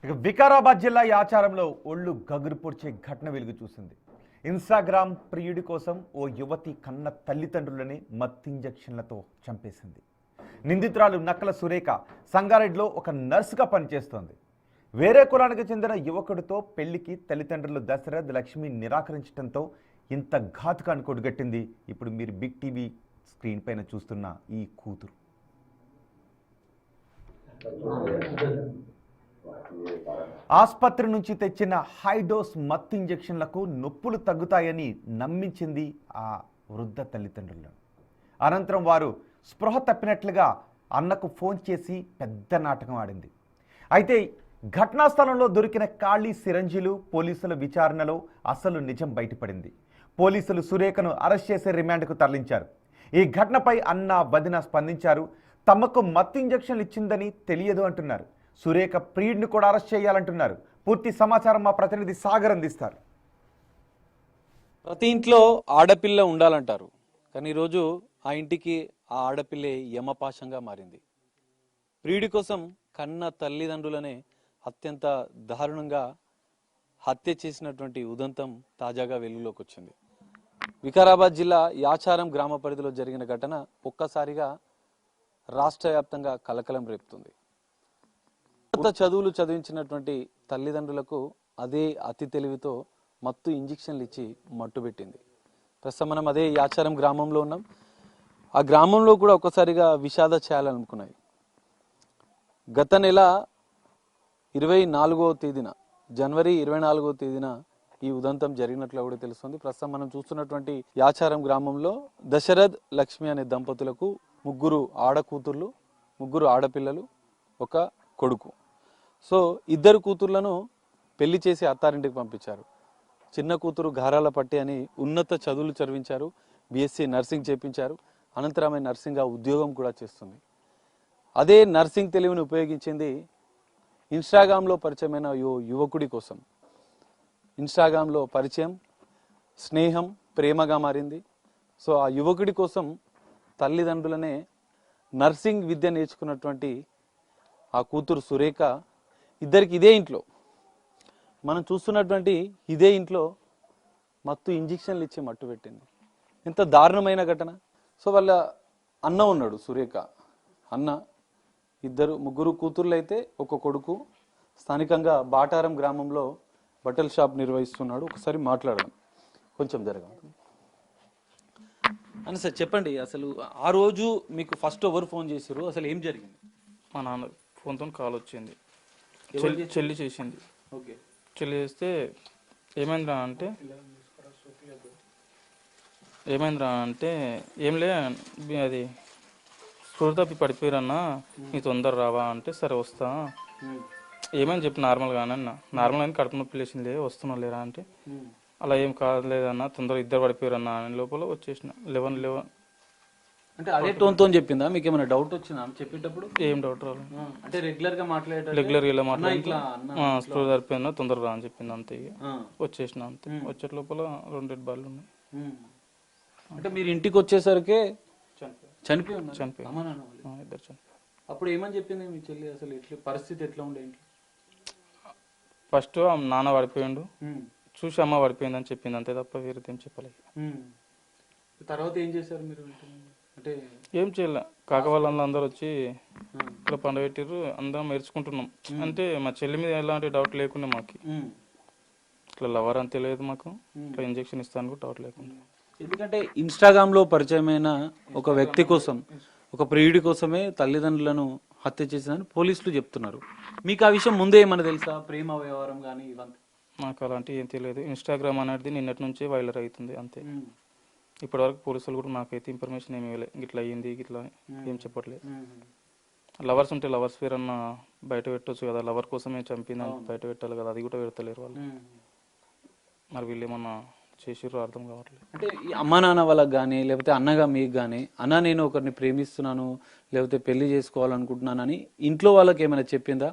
ఇక వికారాబాద్ జిల్లా యాచారంలో ఒళ్ళు గగురు పొడిచే ఘటన వెలుగు చూసింది. ఇన్స్టాగ్రామ్ ప్రియుడి కోసం ఓ యువతి కన్న తల్లిదండ్రులని మత్తింజెక్షన్లతో చంపేసింది. నిందితురాలు నక్కల సురేఖ సంగారెడ్డిలో ఒక నర్సుగా పనిచేస్తోంది. వేరే కులానికి చెందిన యువకుడితో పెళ్లికి తల్లిదండ్రులు దశరథ్ లక్ష్మి నిరాకరించడంతో ఇంత ఘాతుకాన్ని కొడిగట్టింది ఇప్పుడు మీరు బిగ్ టీవీ స్క్రీన్ పైన చూస్తున్న ఈ కూతురు. ఆసుపత్రి నుంచి తెచ్చిన హైడోస్ మత్తు ఇంజెక్షన్లకు నొప్పులు తగ్గుతాయని నమ్మించింది ఆ వృద్ధ తల్లిదండ్రులను. అనంతరం వారు స్పృహ తప్పినట్లుగా అన్నకు ఫోన్ చేసి పెద్ద నాటకం ఆడింది. అయితే ఘటనా స్థలంలో దొరికిన ఖాళీ సిరంజీలు పోలీసుల విచారణలో అసలు నిజం బయటపడింది. పోలీసులు సురేఖను అరెస్ట్ చేసి రిమాండ్కు తరలించారు. ఈ ఘటనపై అన్న వదిన స్పందించారు. తమకు మత్తు ఇంజెక్షన్లు ఇచ్చిందని తెలియదు అంటున్నారు. సురేఖ ప్రియుడిని కూడా అరెస్ట్ చేయాలంటున్నారు. పూర్తి సమాచారం మా ప్రతినిధి సాగర్ అందిస్తారు. ప్రతి ఇంట్లో ఆడపిల్ల ఉండాలంటారు, కానీ ఈరోజు ఆ ఇంటికి ఆ ఆడపిల్లే యమపాశంగా మారింది. ప్రియుడి కోసం కన్న తల్లిదండ్రులనే అత్యంత దారుణంగా హత్య చేసినటువంటి ఉదంతం తాజాగా వెలుగులోకి వచ్చింది. వికారాబాద్ జిల్లా యాచారం గ్రామ పరిధిలో జరిగిన ఘటన ఒక్కసారిగా రాష్ట్ర వ్యాప్తంగా కలకలం రేపుతుంది. చదువులు చదివించినటువంటి తల్లిదండ్రులకు అదే అతి తెలివితో మత్తు ఇంజెక్షన్లు ఇచ్చి మట్టుబెట్టింది. ప్రస్తుతం మనం అదే యాచారం గ్రామంలో ఉన్నాం. ఆ గ్రామంలో కూడా ఒక్కసారిగా విషాద ఛాయలనుకున్నాయి. గత నెల 24వ తేదీన జనవరి 24వ తేదీన ఈ ఉదంతం జరిగినట్లు కూడా తెలుస్తుంది. ప్రస్తుతం మనం చూస్తున్నటువంటి యాచారం గ్రామంలో దశరథ్ లక్ష్మి అనే దంపతులకు ముగ్గురు ఆడకూతుర్లు, ముగ్గురు ఆడపిల్లలు, ఒక కొడుకు. సో ఇద్దరు కూతుర్లను పెళ్లి చేసి అత్తారింటికి పంపించారు. చిన్న కూతురు గారాల పట్టి అని ఉన్నత చదువులు చదివించారు, బిఎస్సి నర్సింగ్ చేపించారు. అనంతరం ఆమె నర్సింగ్గా ఉద్యోగం కూడా చేస్తుంది. అదే నర్సింగ్ తెలివిని ఉపయోగించింది ఇన్స్టాగ్రామ్లో పరిచయమైన యువకుడి కోసం. ఇన్స్టాగ్రామ్లో పరిచయం, స్నేహం, ప్రేమగా మారింది. సో ఆ యువకుడి కోసం తల్లిదండ్రులనే నర్సింగ్ విద్య నేర్చుకున్నటువంటి ఆ కూతురు సురేఖ ఇద్దరికి ఇదే ఇంట్లో, మనం చూస్తున్నటువంటి ఇదే ఇంట్లో మత్తు ఇంజెక్షన్లు ఇచ్చి మట్టు పెట్టింది. ఎంత దారుణమైన ఘటన. సో వాళ్ళ అన్న ఉన్నాడు, సురేఖ అన్న, ముగ్గురు కూతుర్లు అయితే ఒక కొడుకు. స్థానికంగా బాటారం గ్రామంలో బట్టల షాప్ నిర్వహిస్తున్నాడు. ఒకసారి మాట్లాడదాం, కొంచెం జరగదు అని. సార్ చెప్పండి, అసలు ఆ రోజు మీకు ఫస్ట్ ఎవరు ఫోన్ చేశారు, అసలు ఏం జరిగింది? మా నాన్న ఫోన్తో కాల్ వచ్చింది, చెల్లి చేసింది. ఓకే. చెల్లి చేస్తే ఏమైందిరా అంటే ఏం లే, అది స్కూల్ తప్పి పడిపోయారన్నా, నీ తొందర రావా అంటే సరే వస్తా, ఏమని చెప్పి నార్మల్గానే అన్న. నార్మల్ అని కడుపు నొప్పి లేచింది, వస్తున్నా లేరా అంటే అలా ఏం కాలేదన్నా, తొందర ఇద్దరు పడిపోయారన్నా అని లోపల వచ్చేసిన. 11 అంటే అదే టోన్తో చెప్పిందా? మీకు ఏమైనా డౌట్ వచ్చిందా చెప్పేటప్పుడు? ఏం డౌట్ రాలేదు. అంటే రెగ్యులర్గా ఇలా మాట్లాడి స్కూల్ సరిపోయిందా, తొందరగా రా అని చెప్పింది. అంతే, వచ్చేసిన అంతే. వచ్చే లోపల 2 డెడ్ బాల్ ఉన్నాయి. అంటే మీరు ఇంటికి వచ్చేసరికి చనిపోయి ఇద్దరు చనిపోయి. అప్పుడు ఏమని చెప్పింది మీ చెల్లి? అసలు ఎట్లా పరిస్థితి ఎట్లా ఉండే ఇంట్లో? ఫస్ట్ నాన్న పడిపోయిండు, చూసి అమ్మ పడిపోయింది అని చెప్పింది, అంతే తప్ప వేరే ఏం చెప్పలేదు. తర్వాత ఏం చేశారు మీరు? అంటే ఏం చేయలే, కాక వాళ్ళందరూ వచ్చి ఇక్కడ పండబెట్టిర్రు, అందరం మెరుచుకుంటున్నాం. అంటే మా చెల్లి మీద ఎలాంటి డౌట్ లేకుండా మాకు, ఇట్లా లవర్ అని తెలియదు మాకు, ఇట్లా ఇంజెక్షన్ ఇస్తాను కూడా డౌట్ లేకుండా. ఎందుకంటే ఇన్స్టాగ్రామ్లో పరిచయమైన ఒక వ్యక్తి కోసం, ఒక ప్రియుడి కోసమే తల్లిదండ్రులను హత్య చేసిందని పోలీసులు చెప్తున్నారు. మీకు ఆ విషయం ముందే ఏమన్నా తెలుసా? ప్రేమ వ్యవహారం కానీ ఇవంతా? నాకు అలాంటి ఏం తెలియదు. ఇన్స్టాగ్రామ్ అనేది నిన్నటి నుంచే వైరల్ అవుతుంది అంతే. ఇప్పటివరకు పోలీసులు కూడా నాకైతే ఇన్ఫర్మేషన్ ఏమి ఇవ్వలేదు, ఇట్లా అయ్యింది ఇట్లా ఏం చెప్పట్లేదు. లవర్స్ ఉంటే లవర్స్ పేరు అన్న బయట పెట్టవచ్చు కదా, లవర్ కోసమే చంపిందని బయట పెట్టాలి కదా, అది కూడా పెడతలేరు వాళ్ళు. మరి వీళ్ళు ఏమన్నా చేసిర్రు అర్థం కావట్లేదు. అంటే ఈ అమ్మా నాన్న వాళ్ళకి కానీ, లేకపోతే అన్నగా మీకు కానీ, అన్న నేను ఒకరిని ప్రేమిస్తున్నాను లేకపోతే పెళ్లి చేసుకోవాలనుకుంటున్నానని ఇంట్లో వాళ్ళకి ఏమైనా చెప్పిందా?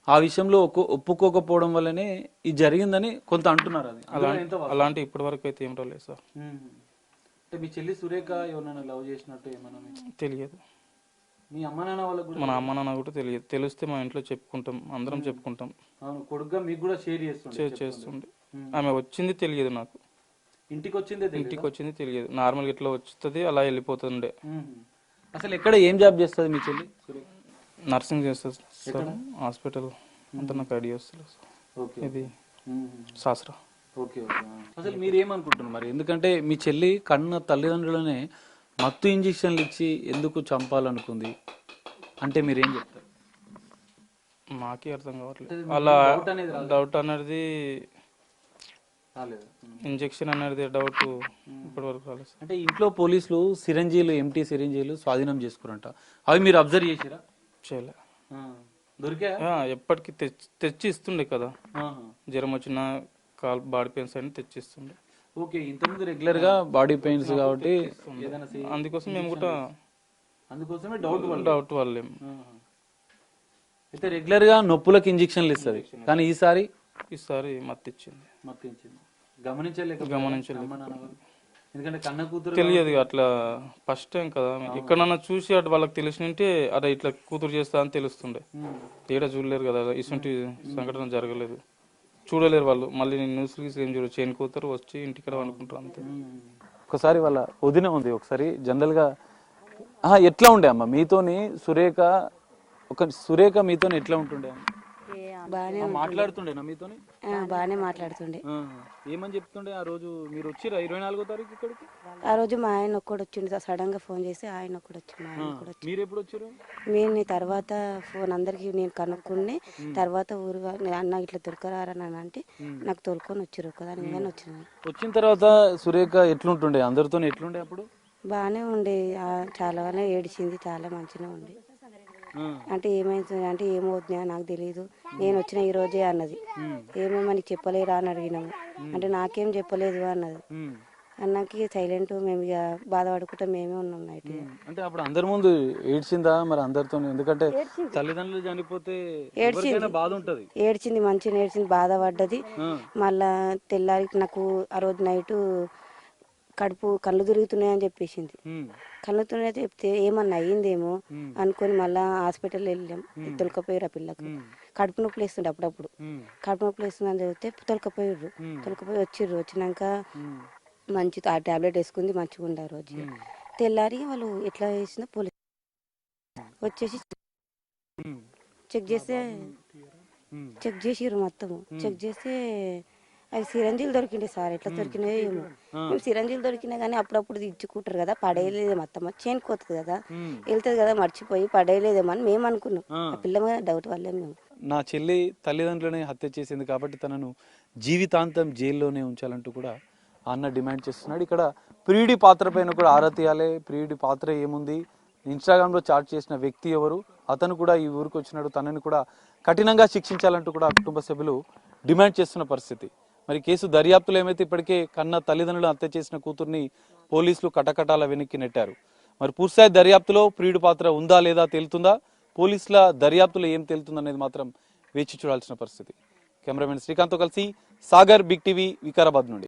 ఆ విషయంలో ఒప్పుకోకపోవడం వల్లనే ఇది జరిగిందని కొంత అంటున్నారు. అది అలాంటి ఇప్పటి వరకు అయితే ఏం రాలేదు సార్. అంటే మీ చెల్లి సురేఖ ఎవరైనా లవ్ చేసినట్టు ఏమైనా తెలియదు. మీ అమ్మ నాన్న వాళ్ళకు కూడా మన అమ్మ నాన్న కూడా తెలియదు. తెలిస్తే మా ఇంట్లో చెప్పుకుంటాం, అందరం చెప్పుకుంటాం. అవును, కొడుకుగా మీకు కూడా షేర్ చేస్తుండే చేస్తుండే. ఆమె వచ్చింది తెలియదు నాకు, ఇంటికి వచ్చిందే తెలియదా? ఇంటికి వచ్చింది తెలియదు. నార్మల్గా ఇట్లా వస్తుంది అలా వెళ్ళిపోతుండే. అసలు ఎక్కడ ఏం జాబ్ చేస్తుంది మీ చెల్లి? నర్సింగ్ చేస్తుంది సార్, హాస్పిటల్ అంతా నాకు ఐడియా వస్తుంది సార్. ఓకే, ఇది శాస్త్ర. Okay okay. అసలు మీరు ఏమనుకుంటున్నారు మరి? ఎందుకంటే మీ చెల్లి కన్న తల్లిదండ్రులనే మత్తు ఇంజెక్షన్లు ఇచ్చి ఎందుకు చంపాలనుకుంది అంటే మీరేం చెప్తారు? మాకే అర్థం కావట్లేదు. అంటే అలా డౌట్ అనేది రాలేదు. డౌట్ అనేది రాలేదు. ఇంజెక్షన్ అనేది డౌట్ ఇప్పటి వరకు రాలేదు సార్. అంటే ఇంట్లో పోలీసులు సిరంజీలు, ఎంటీ సిరంజీలు స్వాధీనం చేసుకురంట. అవి మీరు అబ్జర్వ్ చేసిరా? చేయలే. దొరికా? ఎప్పటికి తెచ్చి ఇస్తుండే కదా, జ్వరం వచ్చిన బాడీ పెయిన్స్ అని తెచ్చిస్తుండే. ఓకే, ఇంతకుముందు రెగ్యులర్ గా బాడీ పెయిన్స్ కాబట్టి ఏదైనా అందుకోసం మేము కూడా అందుకోసమే డౌట్ డౌట్ వాళ్ళేం. అయితే రెగ్యులర్ గా నొప్పులకు ఇంజెక్షన్లు ఇస్తుంది, కానీ ఈసారి మత్తు ఇచ్చింది. గమనించలేదు. ఎందుకంటే కన్న కూతురు తెలియదు అట్లా ఫస్ట్ టైం కదా, ఎక్కడన్నా చూసి అటు వాళ్ళకి తెలిసినంటే అదే ఇట్లా కూతురు చేస్తా అని తెలుస్తుండే. ఏడ చూడలేరు కదా, ఇటువంటి సంఘటన జరగలేదు, చూడలేరు వాళ్ళు. మళ్ళీ న్యూస్ ఏం చూడరు, చేయని కూతురు వచ్చి ఇంటికి అనుకుంటారు అంతే. ఒకసారి వాళ్ళ వదిన ఉంది, ఒకసారి జనరల్ గా ఎట్లా ఉండే అమ్మ మీతోని సురేఖ మీతోని ఎట్లా ఉంటుండే? బాగానే మాట్లాడుతుండేనా మీతోని? బాగానే మాట్లాడుతుండే. ఏమని చెప్తుండే? ఆ రోజు మీరు వచ్చిరా 24వ తారీఖు ఇక్కడికి? ఆ రోజు మా ఆయన ఒక్కడు వచ్చిండు, సడన్ గా ఫోన్ చేసి ఆయన ఒక్కడు వచ్చిండు, మా ఆయన కూడా వచ్చి. మీరు ఎప్పుడు వచ్చారు? మేము తర్వాత ఫోన్ అందరికి నేను కనుక్కుని తర్వాత ఊరు అన్న ఇట్లా దొరకరారని అంటే నాకు తోలుకొని వచ్చారు కదా అని వచ్చిన. వచ్చిన తర్వాత సురేఖ ఎట్లుంటుండే? అందరితో ఎట్లుండే అప్పుడు? బాగానే ఉండే, చాలానే ఏడిచింది, చాలా మంచిగా ఉండే. అంటే ఏమైంది అంటే ఏమవుతుందా నాకు తెలియదు, నేను వచ్చిన ఈ రోజే అన్నది. ఏమేమని చెప్పలేరా అని అడిగినాము, అంటే నాకేం చెప్పలేదు అన్నది. అన్నకి సైలెంట్, మేము ఇక బాధపడుకుంటా మేమే ఉన్నాం నైట్. అంటే అప్పుడు అందరి ముందు ఏడ్చిందా మరి అందరితో? ఎందుకంటే తల్లిదండ్రులు చనిపోతే ఏడ్చింది, బాధ ఉంటది. ఏడ్చింది, మంచిగా ఏడ్చింది, బాధపడ్డది. మళ్ళా తెల్లారి నాకు ఆ రోజు నైట్ కళ్ళు తిరుగుతున్నాయని చెప్పేసింది. కళ్ళు తిరుగుతున్నాయి చెప్తే ఏమన్నా అయ్యిందేమో అనుకొని మళ్ళా హాస్పిటల్ వెళ్ళాం. తొలకపోయారు ఆ పిల్లకు, కడుపు నొప్పి వేస్తుండే అప్పుడప్పుడు. కడుపు నొప్పి వేస్తుంది అని చెప్తే తొలకపోయారు. తొలకపోయి వచ్చిర్రు. వచ్చినాక మంచి ఆ టాబ్లెట్ వేసుకుంది, మంచిగా ఉండే ఆ రోజు. తెల్లారి వాళ్ళు ఎట్లా వేసిందో పోలీసు వచ్చేసి చెక్ చేసిర్రు మొత్తము. చెక్ చేస్తే అవి సిరంజీలు దొరికిండే సార్. ఎట్లా దొరికినాయో ఏమో, మేము సిరంజీలు దొరికినా కానీ అప్పుడప్పుడు ఇచ్చుకుంటారు కదా, పడేయలేదు మొత్తం చేనుకోతుంది కదా, వెళ్తుంది కదా, మర్చిపోయి పడేయలేదేమో అని మేము అనుకున్నాం. ఆ పిల్ల మీద డౌట్ వల్లే మేము. నా చెల్లి తల్లిదండ్రులనే హత్య చేసింది కాబట్టి తనను జీవితాంతం జైల్లోనే ఉంచాలంటూ కూడా అన్న డిమాండ్ చేస్తున్నాడు. ఇక్కడ ప్రియుడి పాత్ర పైన కూడా ఆరా తీయాలి. ప్రియుడి పాత్ర ఏముంది, ఇన్స్టాగ్రామ్లో చాట్ చేసిన వ్యక్తి ఎవరు, అతను కూడా ఈ ఊరికి వచ్చినాడు, తనని కూడా కఠినంగా శిక్షించాలంటూ కూడా కుటుంబ సభ్యులు డిమాండ్ చేస్తున్న పరిస్థితి. మరి కేసు దర్యాప్తులో ఏమైతే ఇప్పటికే కన్న తల్లిదండ్రులను హత్య చేసిన కూతుర్ని పోలీసులు కటకటాల వెనక్కి నెట్టారు. మరి పూర్తిస్థాయి దర్యాప్తులో ప్రియుడి పాత్ర ఉందా లేదా తేలుతుందా? పోలీసుల దర్యాప్తులో ఏం తేలుతుందనేది మాత్రం వేచి చూడాల్సిన పరిస్థితి. కెమెరామెన్ శ్రీకాంత్తో కలిసి సాగర్, బిగ్ టీవీ, వికారాబాద్ నుండి.